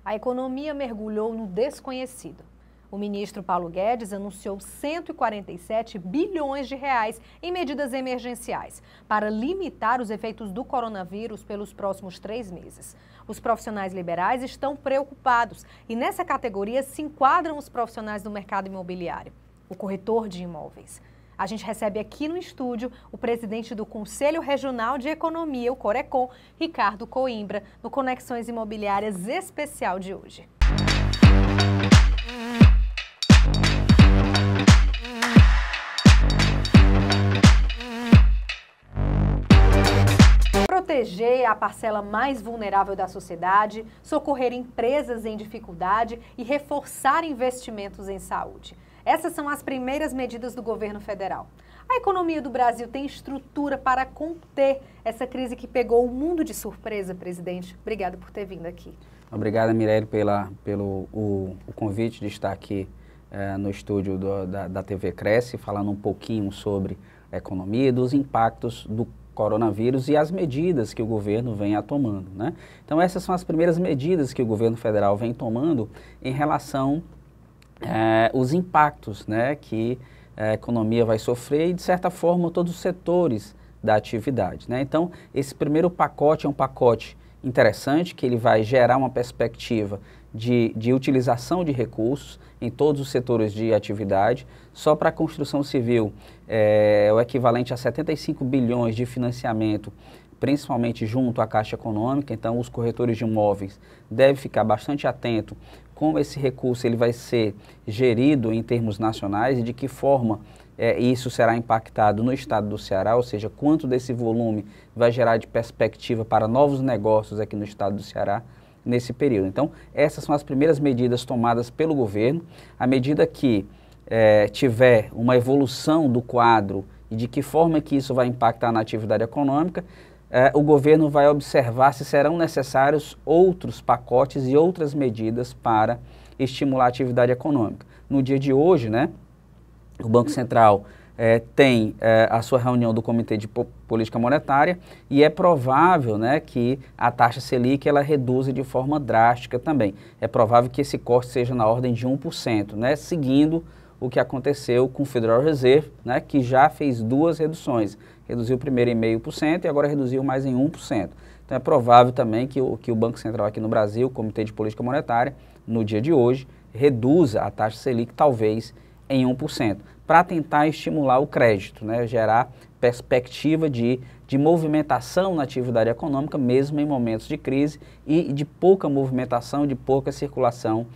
A economia mergulhou no desconhecido. O ministro Paulo Guedes anunciou 147 bilhões de reais em medidas emergenciais para limitar os efeitos do coronavírus pelos próximos 3 meses. Os profissionais liberais estão preocupados e nessa categoria se enquadram os profissionais do mercado imobiliário, o corretor de imóveis. A gente recebe aqui no estúdio o presidente do Conselho Regional de Economia, o Corecon, Ricardo Coimbra, no Conexões Imobiliárias Especial de hoje. Proteger a parcela mais vulnerável da sociedade, socorrer empresas em dificuldade e reforçar investimentos em saúde. Essas são as primeiras medidas do governo federal. A economia do Brasil tem estrutura para conter essa crise que pegou o mundo de surpresa, presidente. Obrigada por ter vindo aqui. Obrigada, Mirelle, pelo convite de estar aqui no estúdio da TV Cresce, falando um pouquinho sobre a economia e dos impactos do coronavírus e as medidas que o governo vem tomando, né? Então essas são as primeiras medidas que o governo federal vem tomando em relação aos impactos, né, que a economia vai sofrer e, de certa forma, todos os setores da atividade, né? Então esse primeiro pacote é um pacote interessante, que ele vai gerar uma perspectiva de utilização de recursos em todos os setores de atividade. Só para a construção civil é o equivalente a 75 bilhões de financiamento, principalmente junto à Caixa Econômica. Então os corretores de imóveis devem ficar bastante atentos como esse recurso ele vai ser gerido em termos nacionais e de que forma isso será impactado no estado do Ceará, ou seja, quanto desse volume vai gerar de perspectiva para novos negócios aqui no estado do Ceará nesse período. Então, essas são as primeiras medidas tomadas pelo governo. À medida que tiver uma evolução do quadro e de que forma que isso vai impactar na atividade econômica, o governo vai observar se serão necessários outros pacotes e outras medidas para estimular a atividade econômica. No dia de hoje, né, o Banco Central tem a sua reunião do Comitê de Política Monetária e é provável, né, que a taxa Selic ela reduza de forma drástica também. É provável que esse corte seja na ordem de 1%, né, seguindo o que aconteceu com o Federal Reserve, né, que já fez 2 reduções. Reduziu primeiro em 0,5% e agora reduziu mais em 1%. Então é provável também que o Banco Central aqui no Brasil, o Comitê de Política Monetária, no dia de hoje, reduza a taxa Selic talvez em 1%, para tentar estimular o crédito, né, gerar perspectiva de movimentação na atividade econômica, mesmo em momentos de crise e de pouca movimentação, de pouca circulação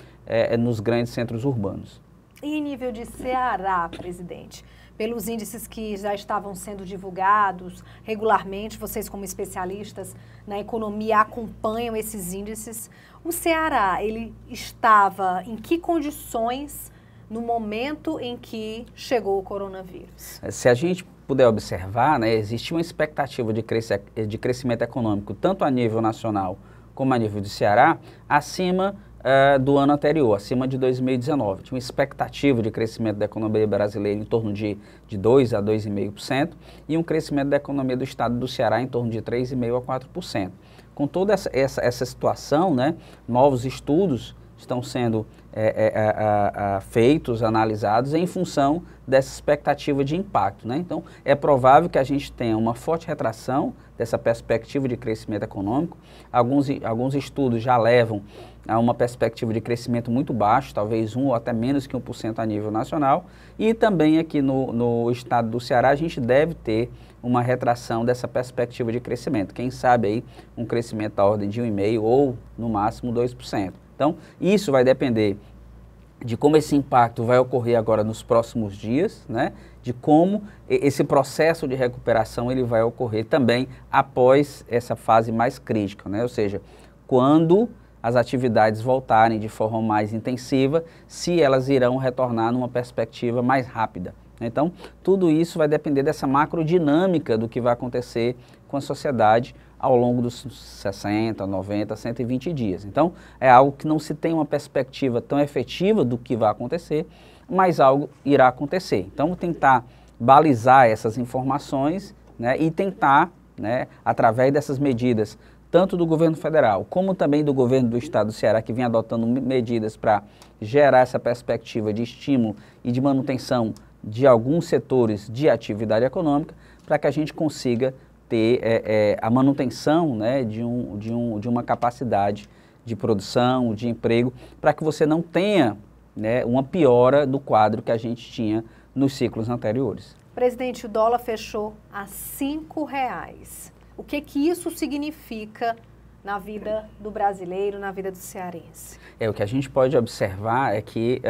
nos grandes centros urbanos. E em nível de Ceará, presidente, pelos índices que já estavam sendo divulgados regularmente, vocês como especialistas na economia acompanham esses índices, o Ceará, ele estava em que condições no momento em que chegou o coronavírus? Se a gente puder observar, né, existe uma expectativa de crescimento econômico, tanto a nível nacional como a nível do Ceará, acima do ano anterior, acima de 2019. Tinha uma expectativa de crescimento da economia brasileira em torno de 2% a 2,5% e um crescimento da economia do estado do Ceará em torno de 3,5% a 4%. Com toda essa situação, né, novos estudos estão sendo feitos, analisados em função dessa expectativa de impacto, né? Então, é provável que a gente tenha uma forte retração dessa perspectiva de crescimento econômico. Alguns estudos já levam a uma perspectiva de crescimento muito baixo, talvez 1% ou até menos que 1% a nível nacional. E também aqui no estado do Ceará a gente deve ter uma retração dessa perspectiva de crescimento. Quem sabe aí um crescimento da ordem de 1,5% ou no máximo 2%. Então, isso vai depender de como esse impacto vai ocorrer agora nos próximos dias, né? De como esse processo de recuperação ele vai ocorrer também após essa fase mais crítica, né? Ou seja, quando as atividades voltarem de forma mais intensiva, se elas irão retornar numa perspectiva mais rápida. Então, tudo isso vai depender dessa macrodinâmica do que vai acontecer com a sociedade ao longo dos 60, 90, 120 dias. Então, é algo que não se tem uma perspectiva tão efetiva do que vai acontecer, mas algo irá acontecer. Então, tentar balizar essas informações, né, e tentar, né, através dessas medidas tanto do governo federal, como também do governo do estado do Ceará, que vem adotando medidas para gerar essa perspectiva de estímulo e de manutenção de alguns setores de atividade econômica, para que a gente consiga ter a manutenção, né, de uma capacidade de produção, de emprego, para que você não tenha, né, uma piora do quadro que a gente tinha nos ciclos anteriores. Presidente, o dólar fechou a R$ 5,00. O que isso significa na vida do brasileiro, na vida do cearense? O que a gente pode observar é que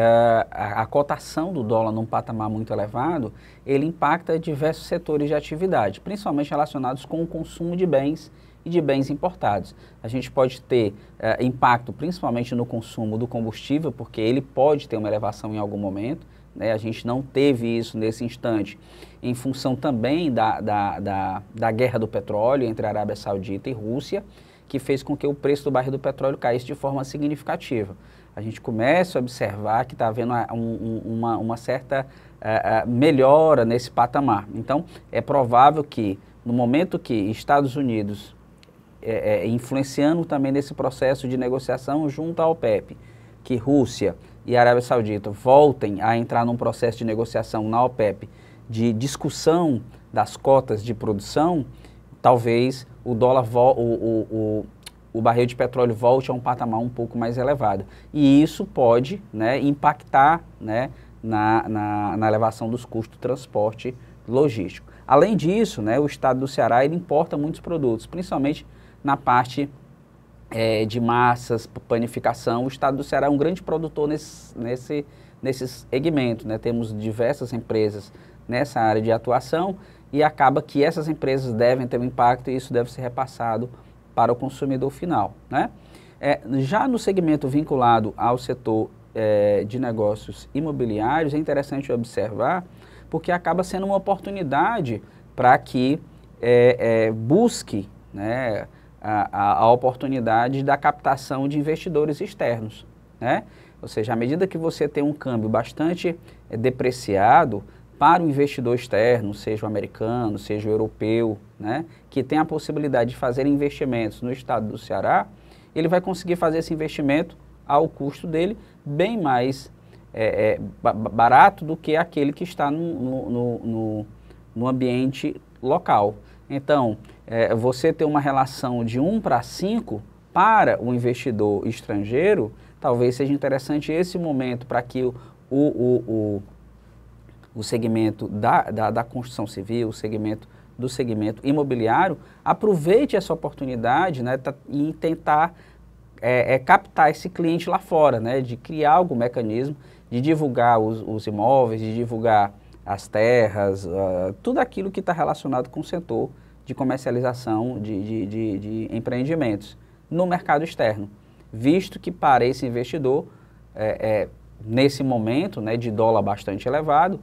a cotação do dólar num patamar muito elevado, ele impacta diversos setores de atividade, principalmente relacionados com o consumo de bens e de bens importados. A gente pode ter impacto principalmente no consumo do combustível, porque ele pode ter uma elevação em algum momento, né? A gente não teve isso nesse instante, em função também da guerra do petróleo entre a Arábia Saudita e Rússia, que fez com que o preço do barril do petróleo caísse de forma significativa. A gente começa a observar que está havendo uma certa melhora nesse patamar. Então, é provável que, no momento que Estados Unidos, influenciando também nesse processo de negociação junto à OPEP, que Rússia e a Arábia Saudita voltem a entrar num processo de negociação na OPEP, de discussão das cotas de produção, talvez o dólar, o barril de petróleo volte a um patamar um pouco mais elevado. E isso pode, né, impactar, né, na elevação dos custos do transporte logístico. Além disso, né, o estado do Ceará ele importa muitos produtos, principalmente na parte de massas, panificação. O estado do Ceará é um grande produtor nesse segmento, né? Temos diversas empresas nessa área de atuação e acaba que essas empresas devem ter um impacto e isso deve ser repassado para o consumidor final, né? Já no segmento vinculado ao setor de negócios imobiliários, é interessante observar, porque acaba sendo uma oportunidade para que busque, né, a oportunidade da captação de investidores externos, né? Ou seja, à medida que você tem um câmbio bastante depreciado para o investidor externo, seja o americano, seja o europeu, né, que tem a possibilidade de fazer investimentos no estado do Ceará, ele vai conseguir fazer esse investimento ao custo dele bem mais barato do que aquele que está no ambiente local. Então, você ter uma relação de 1:5 para o investidor estrangeiro, talvez seja interessante esse momento para que o segmento da construção civil, o segmento imobiliário, aproveite essa oportunidade, né, e tentar captar esse cliente lá fora, né, de criar algum mecanismo de divulgar os imóveis, de divulgar as terras, tudo aquilo que está relacionado com o setor de comercialização de empreendimentos no mercado externo, visto que para esse investidor, nesse momento, né, de dólar bastante elevado,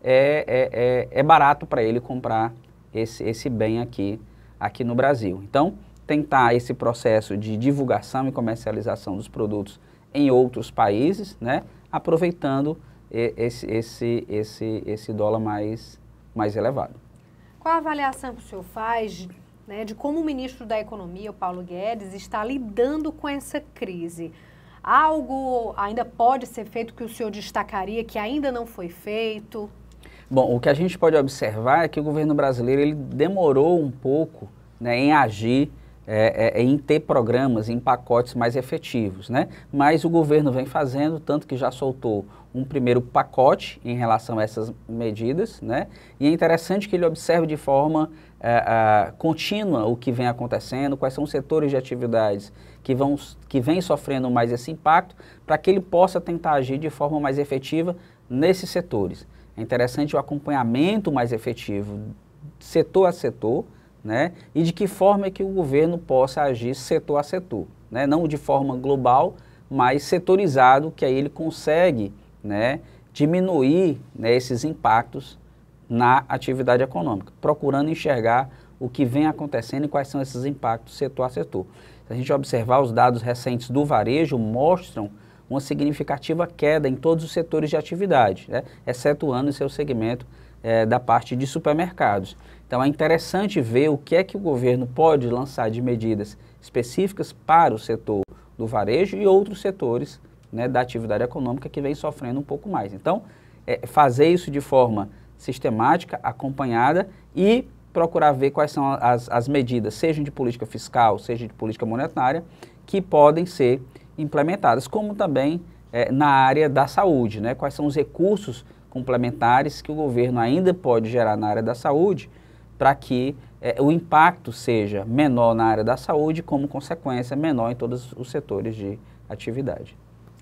é barato para ele comprar esse bem aqui no Brasil. Então, tentar esse processo de divulgação e comercialização dos produtos em outros países, né, aproveitando esse dólar mais elevado. Qual a avaliação que o senhor faz, né, de como o ministro da Economia, o Paulo Guedes, está lidando com essa crise? Algo ainda pode ser feito que o senhor destacaria que ainda não foi feito? Bom, o que a gente pode observar é que o governo brasileiro ele demorou um pouco, né, em agir, em ter programas, em pacotes mais efetivos, né? Mas o governo vem fazendo, tanto que já soltou um primeiro pacote em relação a essas medidas, né? E é interessante que ele observe de forma contínua o que vem acontecendo, quais são os setores de atividades que vêm sofrendo mais esse impacto, para que ele possa tentar agir de forma mais efetiva nesses setores. É interessante o acompanhamento mais efetivo, setor a setor, né? E de que forma é que o governo possa agir setor a setor, né? Não de forma global, mas setorizado, que aí ele consegue, né, diminuir, né, esses impactos na atividade econômica, procurando enxergar o que vem acontecendo e quais são esses impactos setor a setor. Se a gente observar os dados recentes do varejo, mostram uma significativa queda em todos os setores de atividade, né, excetuando o seu segmento da parte de supermercados. Então é interessante ver o que é que o governo pode lançar de medidas específicas para o setor do varejo e outros setores, né, da atividade econômica que vem sofrendo um pouco mais. Então, fazer isso de forma sistemática, acompanhada e procurar ver quais são as medidas, sejam de política fiscal, seja de política monetária, que podem ser implementadas, como também na área da saúde, né? Quais são os recursos complementares que o governo ainda pode gerar na área da saúde para que o impacto seja menor na área da saúde, como consequência menor em todos os setores de atividade.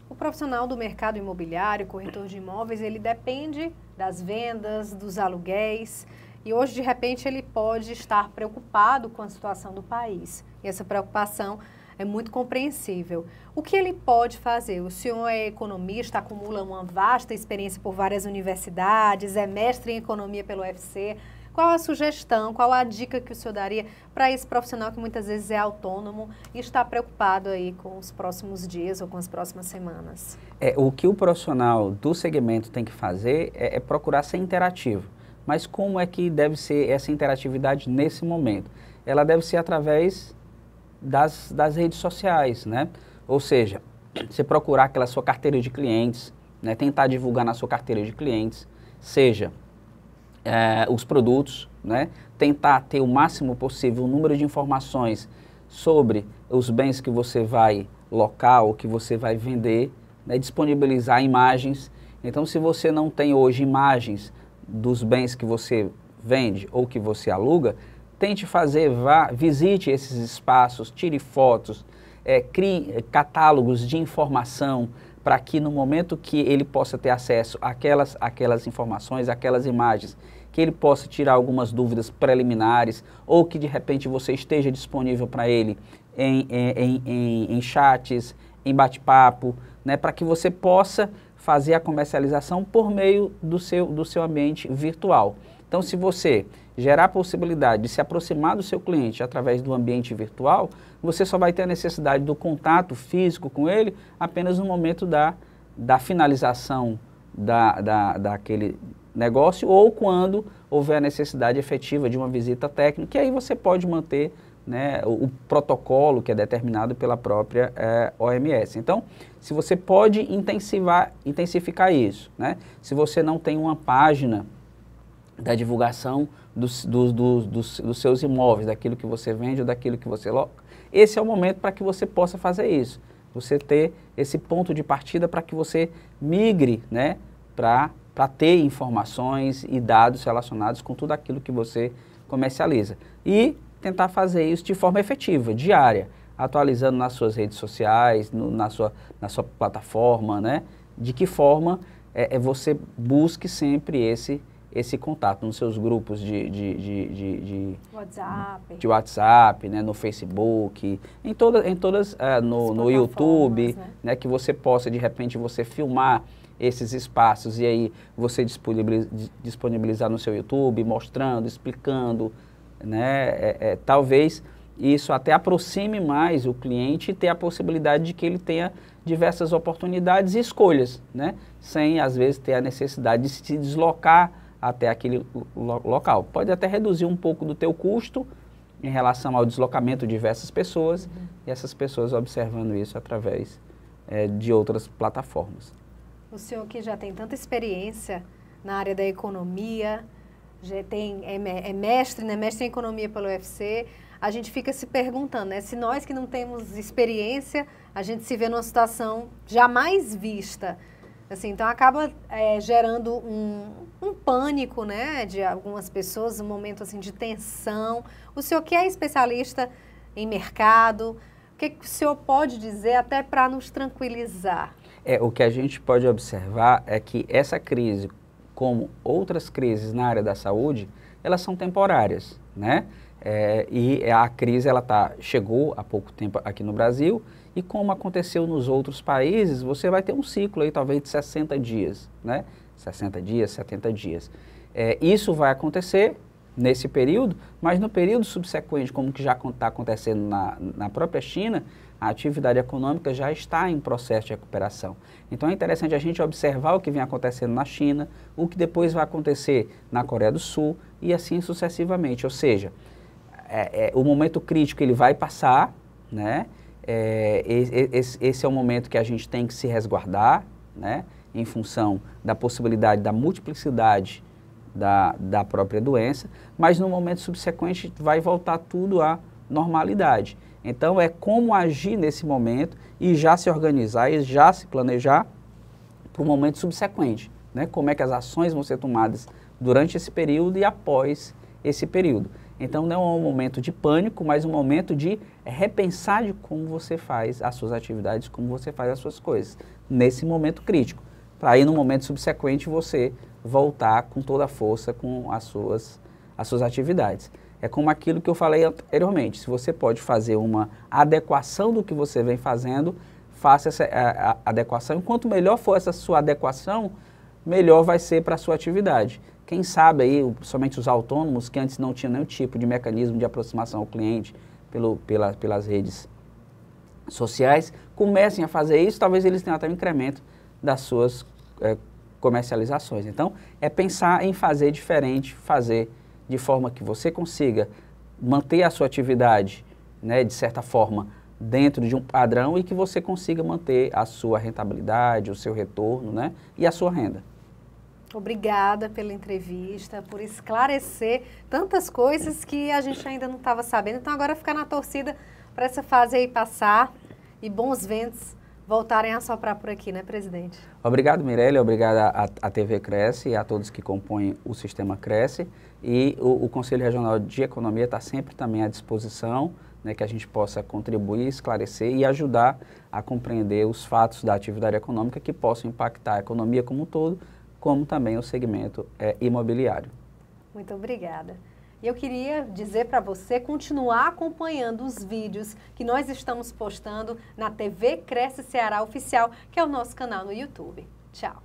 O profissional do mercado imobiliário, corretor de imóveis, ele depende das vendas, dos aluguéis e hoje, de repente, ele pode estar preocupado com a situação do país. E essa preocupação é muito compreensível. O que ele pode fazer? O senhor é economista, acumula uma vasta experiência por várias universidades, é mestre em economia pelo UFC. Qual a sugestão, qual a dica que o senhor daria para esse profissional que muitas vezes é autônomo e está preocupado aí com os próximos dias ou com as próximas semanas? O que o profissional do segmento tem que fazer é procurar ser interativo. Mas como é que deve ser essa interatividade nesse momento? Ela deve ser através das redes sociais, né? Ou seja, você procurar aquela sua carteira de clientes, né? Tentar divulgar na sua carteira de clientes, seja os produtos, né? Tentar ter o máximo possível o número de informações sobre os bens que você vai locar ou que você vai vender, né? Disponibilizar imagens. Então, se você não tem hoje imagens dos bens que você vende ou que você aluga, tente fazer, visite esses espaços, tire fotos, crie catálogos de informação para que no momento que ele possa ter acesso àquelas informações, àquelas imagens, que ele possa tirar algumas dúvidas preliminares ou que de repente você esteja disponível para ele em chats, em bate-papo, né, para que você possa fazer a comercialização por meio do seu ambiente virtual. Então, se você gerar a possibilidade de se aproximar do seu cliente através do ambiente virtual, você só vai ter a necessidade do contato físico com ele apenas no momento da finalização daquele negócio ou quando houver a necessidade efetiva de uma visita técnica, e aí você pode manter, né, o protocolo que é determinado pela própria OMS. Então, se você pode intensificar isso, né? Se você não tem uma página da divulgação dos seus imóveis, daquilo que você vende ou daquilo que você loca, esse é o momento para que você possa fazer isso. Você ter esse ponto de partida para que você migre, né, para ter informações e dados relacionados com tudo aquilo que você comercializa. E tentar fazer isso de forma efetiva, diária, atualizando nas suas redes sociais, na sua plataforma, né? De que forma você busque sempre esse contato nos seus grupos de WhatsApp, né, no Facebook, em todas no YouTube, né, que você possa, de repente, você filmar esses espaços e aí você disponibilizar no seu YouTube, mostrando, explicando, né, talvez isso até aproxime mais o cliente e ter a possibilidade de que ele tenha diversas oportunidades e escolhas, né, sem às vezes ter a necessidade de se deslocar até aquele local. Pode até reduzir um pouco do teu custo em relação ao deslocamento de diversas pessoas e essas pessoas observando isso através de outras plataformas. O senhor que já tem tanta experiência na área da economia, já é mestre, né, mestre em economia pelo UFC, a gente fica se perguntando, né, se nós que não temos experiência, a gente se vê numa situação jamais vista. Assim, então acaba gerando um pânico, né, de algumas pessoas, um momento assim, de tensão. O senhor que é especialista em mercado, o que o senhor pode dizer até para nos tranquilizar? O que a gente pode observar é que essa crise, como outras crises na área da saúde, elas são temporárias, né? E a crise chegou há pouco tempo aqui no Brasil e como aconteceu nos outros países, você vai ter um ciclo aí talvez de 60 dias, né? 60 dias, 70 dias. Isso vai acontecer nesse período, mas no período subsequente, como que já está acontecendo na própria China, a atividade econômica já está em processo de recuperação. Então é interessante a gente observar o que vem acontecendo na China, o que depois vai acontecer na Coreia do Sul e assim sucessivamente. Ou seja, o momento crítico ele vai passar, né? Esse é o momento que a gente tem que se resguardar, né? Em função da possibilidade da multiplicidade da própria doença, mas no momento subsequente vai voltar tudo à normalidade. Então é como agir nesse momento e já se organizar e já se planejar para o momento subsequente, né? Como é que as ações vão ser tomadas durante esse período e após esse período. Então não é um momento de pânico, mas um momento de repensar de como você faz as suas atividades, como você faz as suas coisas, nesse momento crítico. Para aí no momento subsequente você voltar com toda a força com as suas atividades. É como aquilo que eu falei anteriormente, se você pode fazer uma adequação do que você vem fazendo, faça essa adequação, e quanto melhor for essa sua adequação, melhor vai ser para a sua atividade. Quem sabe aí, somente os autônomos, que antes não tinham nenhum tipo de mecanismo de aproximação ao cliente pelas redes sociais, comecem a fazer isso, talvez eles tenham até um incremento das suas comercializações. Então, é pensar em fazer diferente, fazer de forma que você consiga manter a sua atividade, né, de certa forma, dentro de um padrão e que você consiga manter a sua rentabilidade, o seu retorno, né, e a sua renda. Obrigada pela entrevista, por esclarecer tantas coisas que a gente ainda não estava sabendo. Então agora ficar na torcida para essa fase aí passar e bons ventos voltarem a soprar por aqui, né, presidente? Obrigado, Mirelle, obrigado à TV Cresce e a todos que compõem o Sistema Cresce. E o Conselho Regional de Economia está sempre também à disposição, né, que a gente possa contribuir, esclarecer e ajudar a compreender os fatos da atividade econômica que possam impactar a economia como um todo, como também o segmento imobiliário. Muito obrigada. E eu queria dizer para você continuar acompanhando os vídeos que nós estamos postando na TV Cresce Ceará Oficial, que é o nosso canal no YouTube. Tchau!